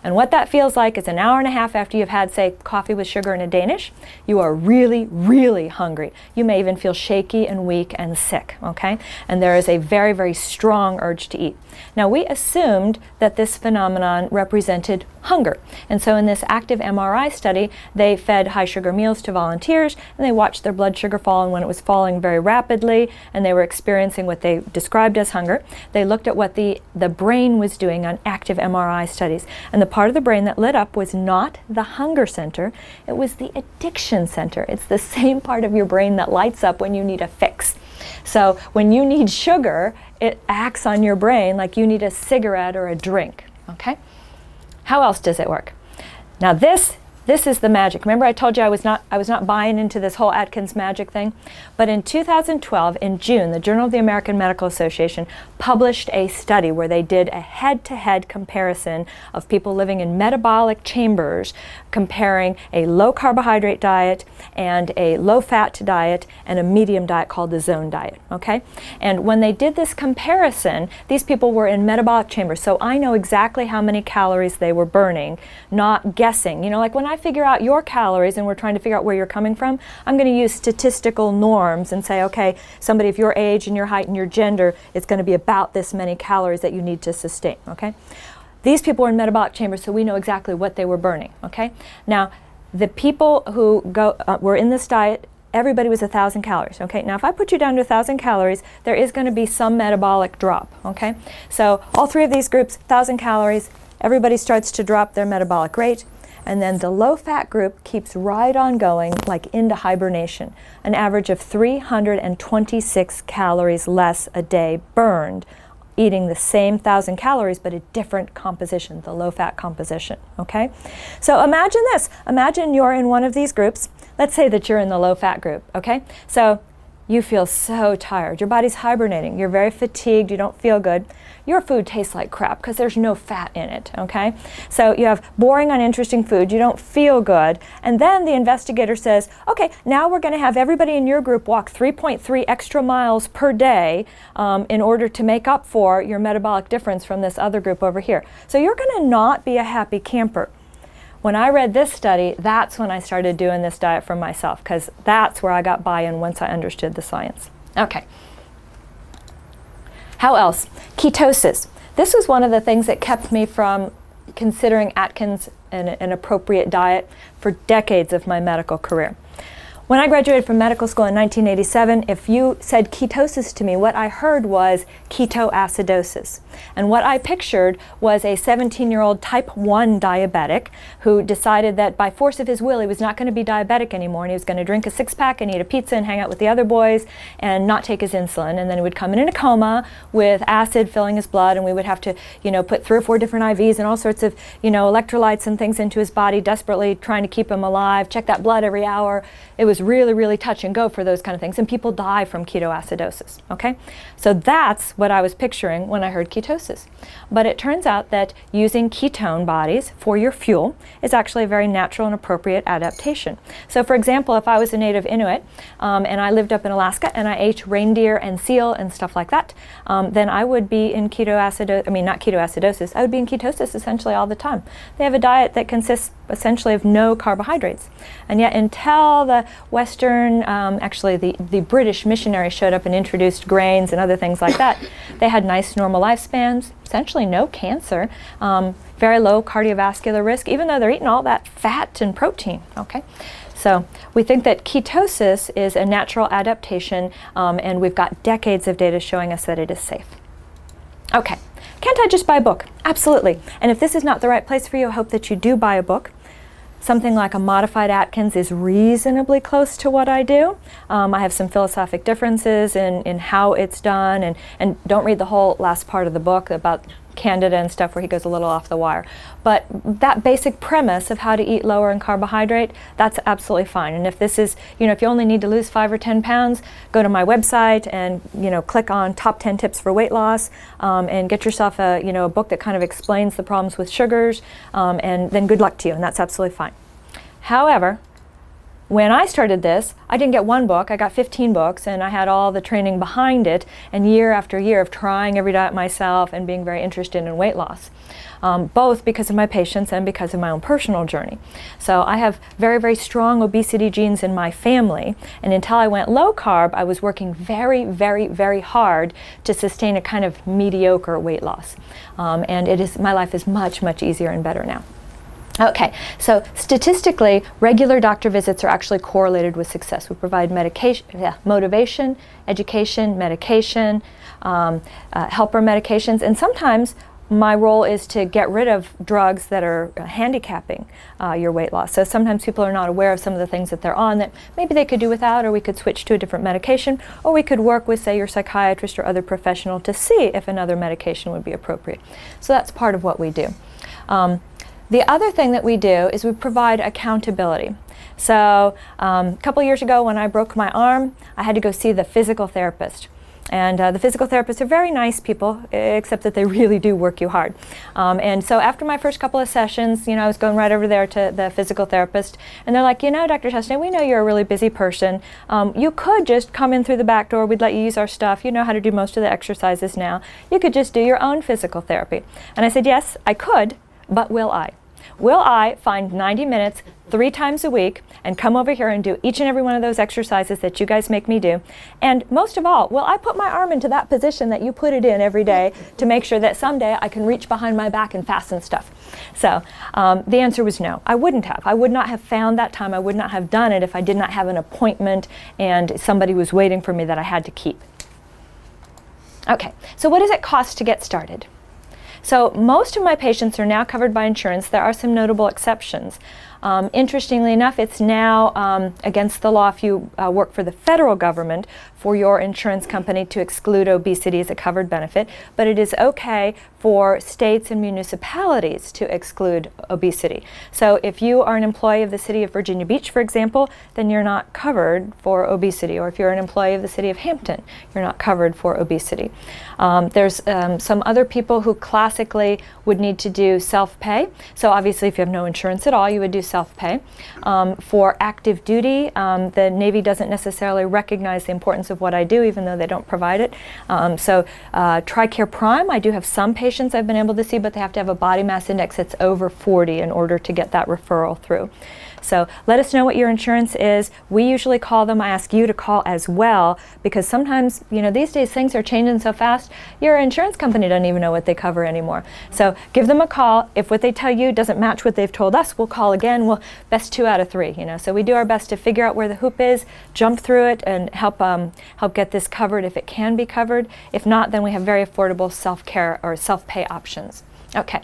And what that feels like is an hour and a half after you've had, say, coffee with sugar and a Danish, you are really, really hungry. You may even feel shaky and weak and sick, okay? And there is a very, very strong urge to eat. Now, we assumed that this phenomenon represented hunger. And so in this active MRI study, they fed high sugar meals to volunteers, and they watched their blood sugar fall, and when it was falling very rapidly, and they were experiencing what they described as hunger, they looked at what the brain was doing on active MRI studies. And the part of the brain that lit up was not the hunger center, it was the addiction center. It's the same part of your brain that lights up when you need a fix. So when you need sugar, it acts on your brain like you need a cigarette or a drink, okay? How else does it work? Now this is the magic. Remember I told you I was not buying into this whole Atkins magic thing? But in 2012, in June, the Journal of the American Medical Association published a study where they did a head-to-head comparison of people living in metabolic chambers, comparing a low carbohydrate diet and a low fat diet and a medium diet called the zone diet, okay? And when they did this comparison, these people were in metabolic chambers, so I know exactly how many calories they were burning, not guessing. You know, like when I figure out your calories and we're trying to figure out where you're coming from, I'm going to use statistical norms and say, okay, somebody of your age and your height and your gender, it's going to be about this many calories that you need to sustain, okay? These people were in metabolic chambers, so we know exactly what they were burning, okay? Now, the people who were in this diet, everybody was 1,000 calories, okay? Now, if I put you down to 1,000 calories, there is going to be some metabolic drop, okay? So all three of these groups, 1,000 calories, everybody starts to drop their metabolic rate, and then the low-fat group keeps right on going, like into hibernation, an average of 326 calories less a day burned, eating the same 1,000 calories but a different composition, the low-fat composition, okay? So imagine this. Imagine you're in one of these groups. Let's say that you're in the low-fat group, okay? So you feel so tired. Your body's hibernating. You're very fatigued. You don't feel good. Your food tastes like crap because there's no fat in it, okay? So you have boring, uninteresting food. You don't feel good. And then the investigator says, okay, now we're going to have everybody in your group walk 3.3 extra miles per day in order to make up for your metabolic difference from this other group over here. So you're going to not be a happy camper. When I read this study, that's when I started doing this diet for myself, because that's where I got buy-in once I understood the science. Okay. How else? Ketosis. This was one of the things that kept me from considering Atkins an appropriate diet for decades of my medical career. When I graduated from medical school in 1987, if you said ketosis to me, what I heard was ketoacidosis. And what I pictured was a 17-year-old type 1 diabetic who decided that by force of his will he was not going to be diabetic anymore, and he was going to drink a six-pack and eat a pizza and hang out with the other boys and not take his insulin. And then he would come in a coma with acid filling his blood, and we would have to, put 3 or 4 different IVs and all sorts of, electrolytes and things into his body, desperately trying to keep him alive, check that blood every hour. It was really, really touch and go for those kind of things, and people die from ketoacidosis, okay? So that's what I was picturing when I heard ketosis. But it turns out that using ketone bodies for your fuel is actually a very natural and appropriate adaptation. So for example, if I was a native Inuit and I lived up in Alaska and I ate reindeer and seal and stuff like that, then I would be in not ketoacidosis, I would be in ketosis essentially all the time. They have a diet that consists essentially of no carbohydrates. And yet until the Western, actually the British missionaries showed up and introduced grains and other things like that, they had nice normal lifespans, essentially no cancer, very low cardiovascular risk, even though they're eating all that fat and protein, okay? So we think that ketosis is a natural adaptation, and we've got decades of data showing us that it is safe. Okay, can't I just buy a book? Absolutely. And if this is not the right place for you, I hope that you do buy a book. Something like a modified Atkins is reasonably close to what I do. I have some philosophic differences in how it's done, and don't read the whole last part of the book about Candida and stuff where he goes a little off the wire. But that basic premise of how to eat lower in carbohydrate, that's absolutely fine. And if this is, if you only need to lose 5 or 10 pounds, go to my website and, click on Top 10 Tips for Weight Loss and get yourself a book that kind of explains the problems with sugars, and then good luck to you, and that's absolutely fine. However, when I started this, I didn't get one book, I got 15 books, and I had all the training behind it, and year after year of trying every diet myself and being very interested in weight loss, both because of my patients and because of my own personal journey. So I have very, very strong obesity genes in my family, and until I went low carb, I was working very, very, very hard to sustain a kind of mediocre weight loss. And my life is much, much easier and better now. Okay, so statistically, regular doctor visits are actually correlated with success. We provide motivation, education, medication, helper medications, and sometimes my role is to get rid of drugs that are handicapping your weight loss. So sometimes people are not aware of some of the things that they're on that maybe they could do without, or we could switch to a different medication, or we could work with, say, your psychiatrist or other professional to see if another medication would be appropriate. So that's part of what we do. The other thing that we do is we provide accountability. So a couple years ago when I broke my arm, I had to go see the physical therapist. And the physical therapists are very nice people, except that they really do work you hard. And so after my first couple of sessions, I was going right over there to the physical therapist, and they're like, Dr. Steadman, we know you're a really busy person. You could just come in through the back door. We'd let you use our stuff. You know how to do most of the exercises now. You could just do your own physical therapy. And I said, yes, I could, but will I? Will I find 90 minutes 3 times a week and come over here and do each and every one of those exercises that you guys make me do? And most of all, will I put my arm into that position that you put it in every day to make sure that someday I can reach behind my back and fasten stuff? So the answer was no. I wouldn't have. I would not have found that time. I would not have done it if I did not have an appointment and somebody was waiting for me that I had to keep. Okay, so what does it cost to get started? So most of my patients are now covered by insurance. There are some notable exceptions. Interestingly enough, it's now against the law if you work for the federal government for your insurance company to exclude obesity as a covered benefit, but it is okay for states and municipalities to exclude obesity. So if you are an employee of the city of Virginia Beach, for example, then you're not covered for obesity. Or if you're an employee of the city of Hampton, you're not covered for obesity. There's some other people who classically would need to do self-pay. So obviously if you have no insurance at all, you would do self-pay. For active duty, the Navy doesn't necessarily recognize the importance of what I do, even though they don't provide it. So TRICARE Prime, I do have some patients I've been able to see, but they have to have a body mass index that's over 40 in order to get that referral through. So let us know what your insurance is. We usually call them. I ask you to call as well, because sometimes, these days things are changing so fast, your insurance company doesn't even know what they cover anymore. So give them a call. If what they tell you doesn't match what they've told us, we'll call again. We'll best 2 out of 3, So we do our best to figure out where the hoop is, jump through it, and help get this covered if it can be covered. If not, then we have very affordable self-care or self-pay options. Okay,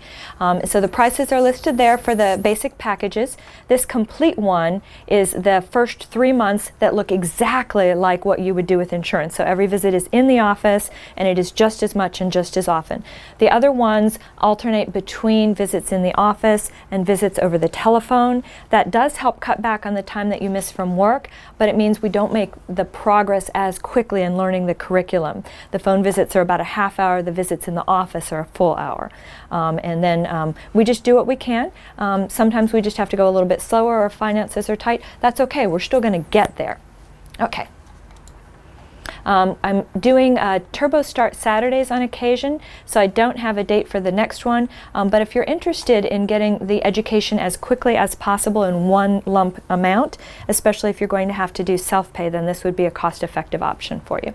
so the prices are listed there for the basic packages. This complete one is the first 3 months that look exactly like what you would do with insurance. So every visit is in the office and it is just as much and just as often. The other ones alternate between visits in the office and visits over the telephone. That does help cut back on the time that you miss from work, but it means we don't make the progress as quickly in learning the curriculum. The phone visits are about a half hour, the visits in the office are a full hour. And then we just do what we can. Sometimes we just have to go a little bit slower or finances are tight. That's okay, we're still going to get there. Okay. I'm doing Turbo Start Saturdays on occasion, so I don't have a date for the next one, but if you're interested in getting the education as quickly as possible in one lump amount, especially if you're going to have to do self-pay, then this would be a cost-effective option for you.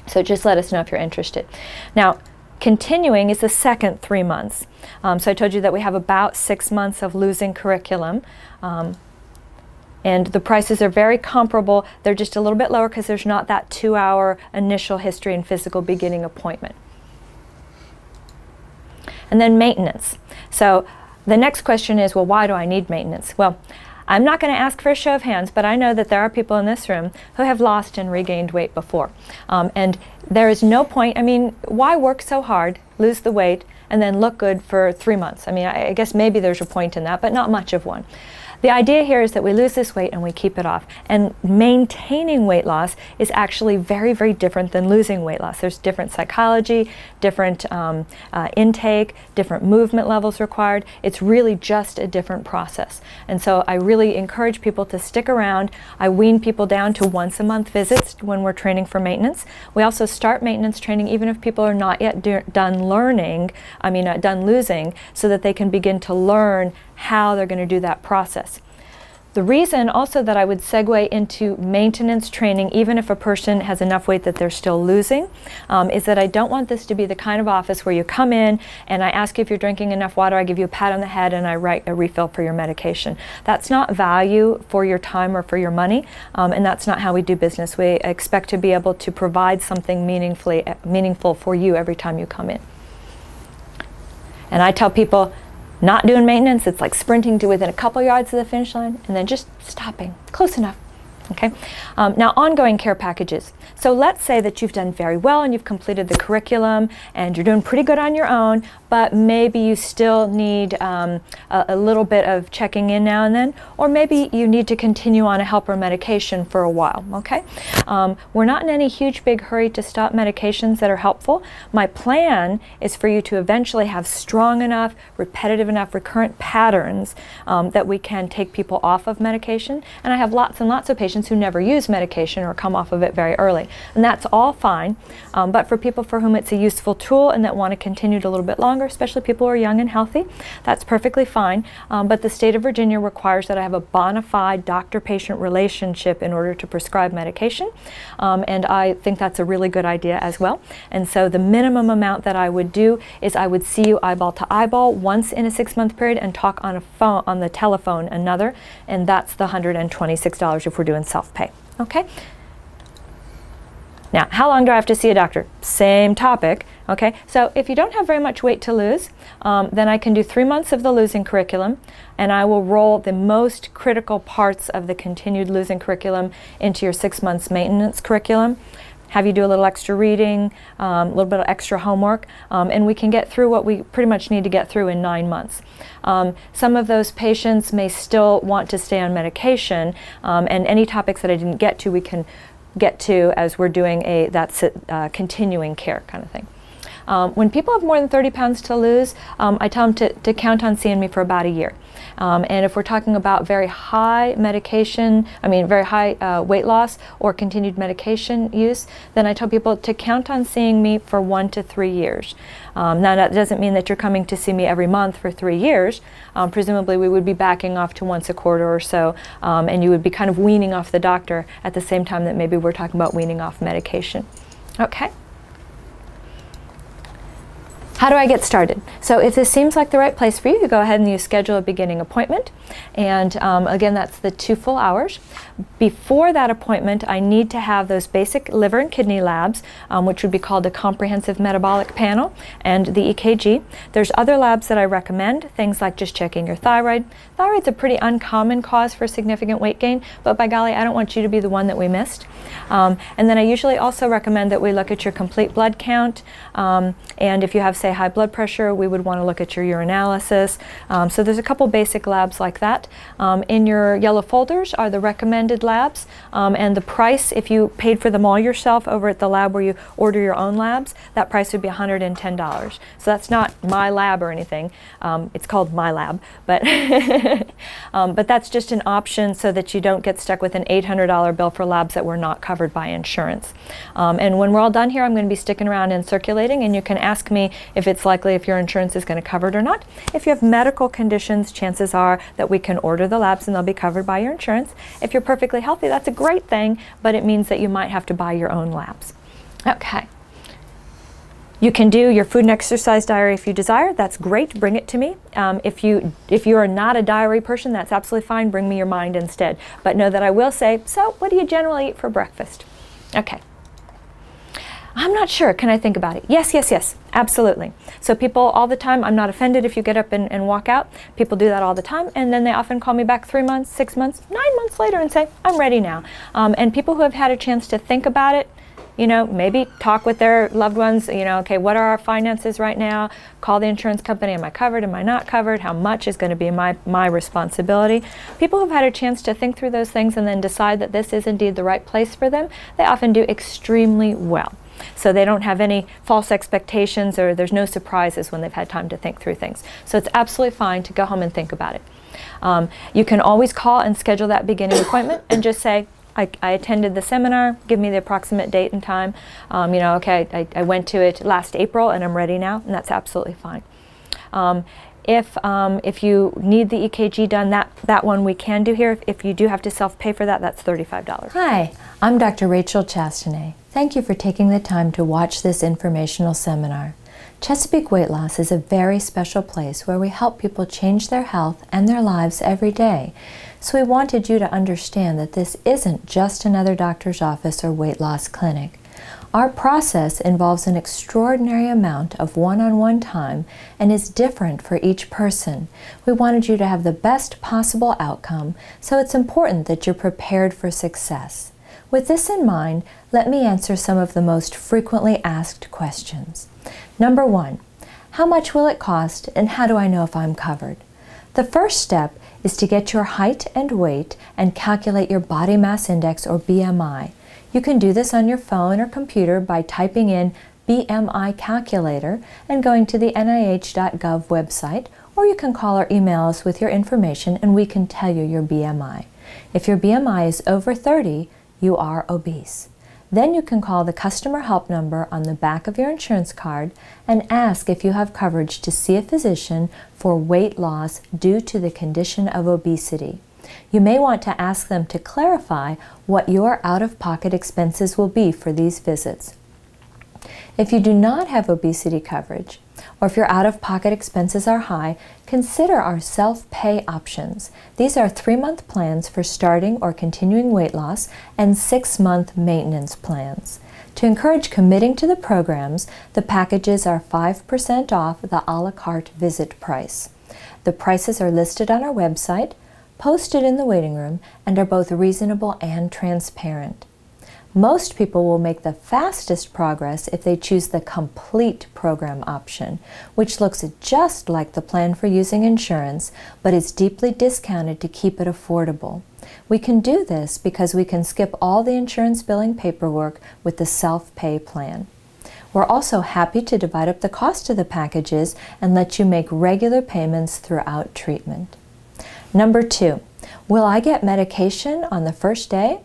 So just let us know if you're interested. Now, continuing is the second 3 months. So I told you that we have about 6 months of losing curriculum. And the prices are very comparable. They're just a little bit lower because there's not that 2-hour initial history and physical beginning appointment. And then maintenance. So the next question is, well, why do I need maintenance? Well, I'm not going to ask for a show of hands, but I know that there are people in this room who have lost and regained weight before. And there is no point, I mean, why work so hard, lose the weight, and then look good for 3 months? I mean, I guess maybe there's a point in that, but not much of one. The idea here is that we lose this weight and we keep it off. And maintaining weight loss is actually very, very different than losing weight loss. There's different psychology, different intake, different movement levels required. It's really just a different process. And so I really encourage people to stick around. I wean people down to once-a-month visits when we're training for maintenance. We also start maintenance training even if people are not yet done losing, so that they can begin to learn how they're going to do that process. The reason also that I would segue into maintenance training, even if a person has enough weight that they're still losing, is that I don't want this to be the kind of office where you come in and I ask you if you're drinking enough water, I give you a pat on the head, and I write a refill for your medication. That's not value for your time or for your money, and that's not how we do business. We expect to be able to provide something meaningful for you every time you come in. And I tell people, not doing maintenance, it's like sprinting to within a couple yards of the finish line and then just stopping. Close enough. Okay. Now, ongoing care packages. So let's say that you've done very well and you've completed the curriculum and you're doing pretty good on your own, but maybe you still need a little bit of checking in now and then, or maybe you need to continue on a helper medication for a while. Okay. We're not in any huge big hurry to stop medications that are helpful. My plan is for you to eventually have strong enough, repetitive enough, recurrent patterns that we can take people off of medication. And I have lots and lots of patients who never use medication or come off of it very early. And that's all fine, but for people for whom it's a useful tool and that want to continue it a little bit longer, especially people who are young and healthy, that's perfectly fine. But the state of Virginia requires that I have a bona fide doctor-patient relationship in order to prescribe medication, and I think that's a really good idea as well. And so the minimum amount that I would do is I would see you eyeball to eyeball once in a 6-month period and talk on the telephone another, and that's the $126 if we're doing self-pay. Okay? Now, how long do I have to see a doctor? Same topic. Okay, so if you don't have very much weight to lose, then I can do 3 months of the losing curriculum, and I will roll the most critical parts of the continued losing curriculum into your 6 months maintenance curriculum. Have you do a little extra reading, a little bit of extra homework, and we can get through what we pretty much need to get through in 9 months. Some of those patients may still want to stay on medication, and any topics that I didn't get to, we can get to as we're doing that's continuing care kind of thing. When people have more than 30 pounds to lose, I tell them to count on seeing me for about a year. And if we're talking about very high medication, very high weight loss or continued medication use, then I tell people to count on seeing me for 1 to 3 years. Now, that doesn't mean that you're coming to see me every month for 3 years. Presumably, we would be backing off to once a quarter or so, and you would be kind of weaning off the doctor at the same time that maybe we're talking about weaning off medication. Okay? How do I get started? So if this seems like the right place for you, you go ahead and you schedule a beginning appointment. And again, that's the 2 full hours. Before that appointment, I need to have those basic liver and kidney labs, which would be called a comprehensive metabolic panel, and the EKG. There's other labs that I recommend, things like just checking your thyroid. Thyroid's a pretty uncommon cause for significant weight gain, but by golly, I don't want you to be the one that we missed. And then I usually also recommend that we look at your complete blood count, and if you have, say, high blood pressure, we would want to look at your urinalysis. So there's a couple basic labs like that. In your yellow folders are the recommended labs, and the price, if you paid for them all yourself over at the lab where you order your own labs, that price would be $110. So that's not my lab or anything. It's called My Lab, but but that's just an option so that you don't get stuck with an $800 bill for labs that were not covered by insurance. And when we're all done here, I'm going to be sticking around and circulating, and you can ask me if it's likely if your insurance is going to cover it or not. If you have medical conditions, chances are that we can order the labs and they'll be covered by your insurance. If you're perfectly healthy, that's a great thing, but it means that you might have to buy your own labs. Okay. You can do your food and exercise diary if you desire. That's great. Bring it to me. If you are not a diary person, that's absolutely fine. Bring me your mind instead. But know that I will say, so what do you generally eat for breakfast? Okay. I'm not sure. Can I think about it? Yes, yes, yes. Absolutely. So people all the time, I'm not offended if you get up and walk out. People do that all the time, and then they often call me back 3 months, 6 months, 9 months later and say, I'm ready now. And people who have had a chance to think about it, you know, maybe talk with their loved ones, you know, okay, what are our finances right now? Call the insurance company. Am I covered? Am I not covered? How much is going to be my responsibility? People who've had a chance to think through those things and then decide that this is indeed the right place for them, they often do extremely well. So they don't have any false expectations, or there's no surprises when they've had time to think through things. So it's absolutely fine to go home and think about it. You can always call and schedule that beginning appointment and just say, I attended the seminar, give me the approximate date and time. You know, okay, I went to it last April and I'm ready now, and that's absolutely fine. If you need the EKG done, that one we can do here. If you do have to self-pay for that, that's $35. Hi, I'm Dr. Rachel Chastanet. Thank you for taking the time to watch this informational seminar. Chesapeake Weight Loss is a very special place where we help people change their health and their lives every day. So we wanted you to understand that this isn't just another doctor's office or weight loss clinic. Our process involves an extraordinary amount of one-on-one time and is different for each person. We wanted you to have the best possible outcome, so it's important that you're prepared for success. With this in mind, let me answer some of the most frequently asked questions. Number 1, how much will it cost and how do I know if I'm covered? The first step is to get your height and weight and calculate your body mass index or BMI. You can do this on your phone or computer by typing in BMI calculator and going to the NIH.gov website, or you can call or email us with your information and we can tell you your BMI. If your BMI is over 30, you are obese. Then you can call the customer help number on the back of your insurance card and ask if you have coverage to see a physician for weight loss due to the condition of obesity. You may want to ask them to clarify what your out-of-pocket expenses will be for these visits. If you do not have obesity coverage, or if your out-of-pocket expenses are high, consider our self-pay options. These are 3-month plans for starting or continuing weight loss and 6-month maintenance plans. To encourage committing to the programs, the packages are 5% off the a la carte visit price. The prices are listed on our website, posted in the waiting room, and are both reasonable and transparent. Most people will make the fastest progress if they choose the complete program option, which looks just like the plan for using insurance, but is deeply discounted to keep it affordable. We can do this because we can skip all the insurance billing paperwork with the self-pay plan. We're also happy to divide up the cost of the packages and let you make regular payments throughout treatment. Number 2, will I get medication on the first day?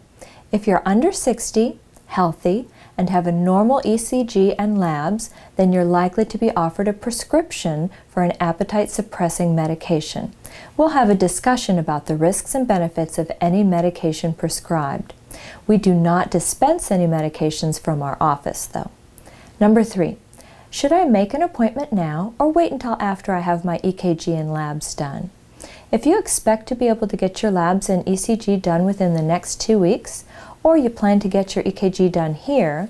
If you're under 60, healthy, and have a normal ECG and labs, then you're likely to be offered a prescription for an appetite-suppressing medication. We'll have a discussion about the risks and benefits of any medication prescribed. We do not dispense any medications from our office, though. Number 3, Should I make an appointment now or wait until after I have my EKG and labs done? If you expect to be able to get your labs and ECG done within the next 2 weeks, or you plan to get your EKG done here,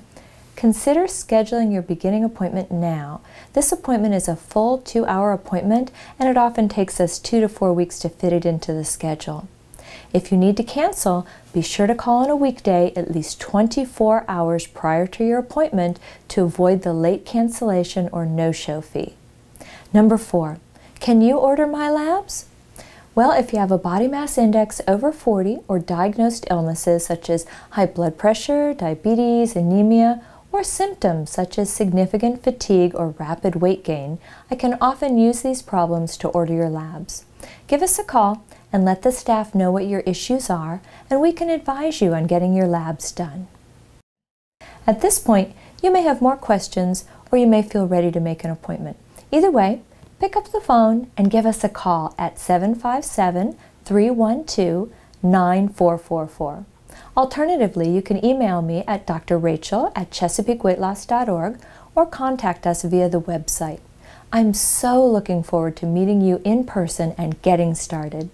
consider scheduling your beginning appointment now. This appointment is a full 2-hour appointment, and it often takes us 2 to 4 weeks to fit it into the schedule. If you need to cancel, be sure to call on a weekday at least 24 hours prior to your appointment to avoid the late cancellation or no-show fee. Number 4, can you order my labs? Well, if you have a body mass index over 40 or diagnosed illnesses such as high blood pressure, diabetes, anemia, or symptoms such as significant fatigue or rapid weight gain, I can often use these problems to order your labs. Give us a call and let the staff know what your issues are, and we can advise you on getting your labs done. At this point, you may have more questions or you may feel ready to make an appointment. Either way, pick up the phone and give us a call at 757-312-9444. Alternatively, you can email me at drrachel@chesapeakeweightloss.org or contact us via the website. I'm so looking forward to meeting you in person and getting started.